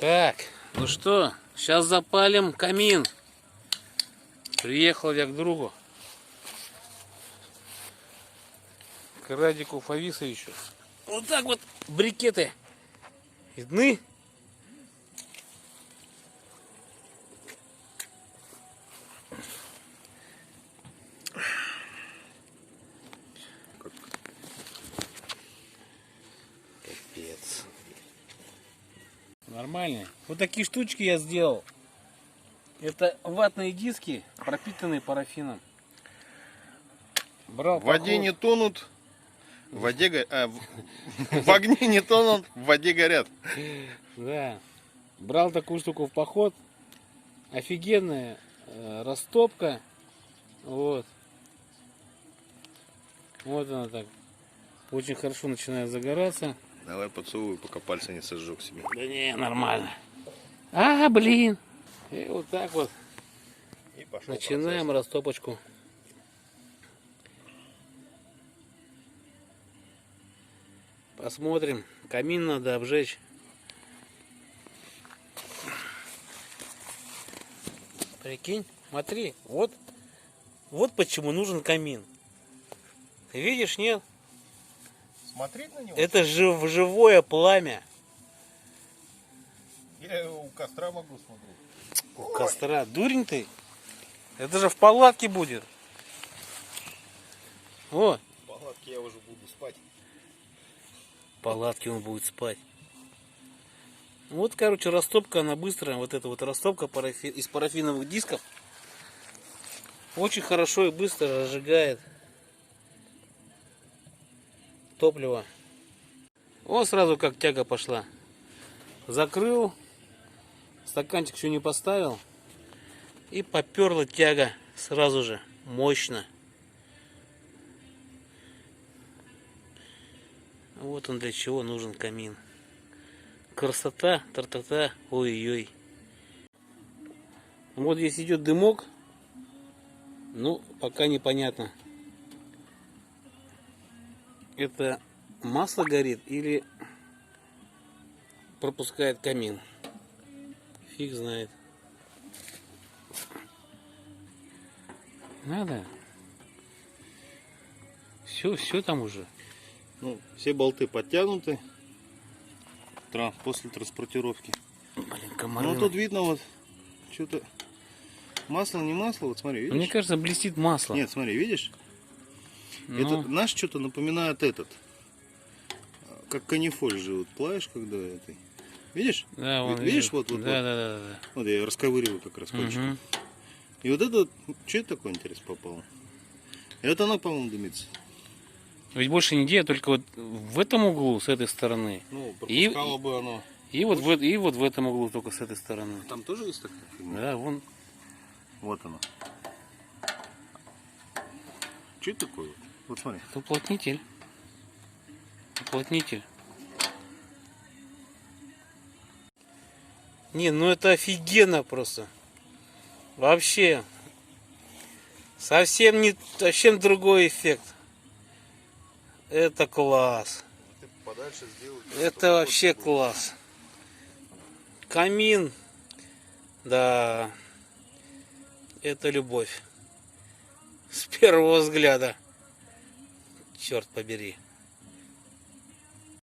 Так, ну что, сейчас запалим камин. Приехал я к другу. К Радику Фависовичу. Вот так вот брикеты видны. Капец. Нормально. Вот такие штучки я сделал. Это ватные диски, пропитанные парафином. Брал В воде не тонут, в огне не тонут, в воде горят. Да. Брал такую штуку в поход. Офигенная растопка. Вот. Вот она так. Очень хорошо начинает загораться. Давай поцелую, пока пальцы не сожжу себе. Да не, нормально. А, блин. И вот так вот. И пошел начинаем процесс. растопочку. Посмотрим. Камин надо обжечь. Прикинь, смотри, вот почему нужен камин. Ты видишь, нет? Смотреть на него? Это живое пламя. Я у костра могу смотреть. У костра. Дурень ты? Это же в палатке будет. О, В палатке я уже буду спать. в палатке он будет спать. Вот, короче, растопка, она быстрая. Вот эта вот растопка из парафиновых дисков. Очень хорошо и быстро разжигает топливо. Вот сразу как тяга пошла. Закрыл. Стаканчик еще не поставил. И поперла тяга сразу же. Мощно. Вот он для чего нужен камин. Красота, тартата, ой-ой. Вот здесь идет дымок. Ну, пока непонятно. Это масло горит или пропускает камин. Фиг знает. Надо. Все там уже. Ну, все болты подтянуты после транспортировки. Блин, комары. Ну тут видно вот что-то масло, не масло, вот смотри, видишь? Мне кажется, блестит масло. Нет, смотри, видишь? Ну, Это наш что-то напоминает этот, как канифоль же, вот плавишь, когда это, видишь? да, вон, Видишь, вижу. вот. Да. Вот я расковыриваю как раз пальчиком. Угу. И вот это, что это такое, интерес, попало? Это оно, по-моему, дымится. Ведь больше не делаю, только вот в этом углу, с этой стороны. Ну, пропускало бы оно. И вот в этом углу, только с этой стороны. Там тоже есть такая фигня? Да, вон. Вот оно. Что это такое? Вот смотри. Это уплотнитель. Уплотнитель. Не, ну это офигенно просто. Вообще. Совсем другой эффект. Это класс. Ты подальше сделай. Это вообще класс. Камин. Да. Это любовь. С первого взгляда. Черт побери.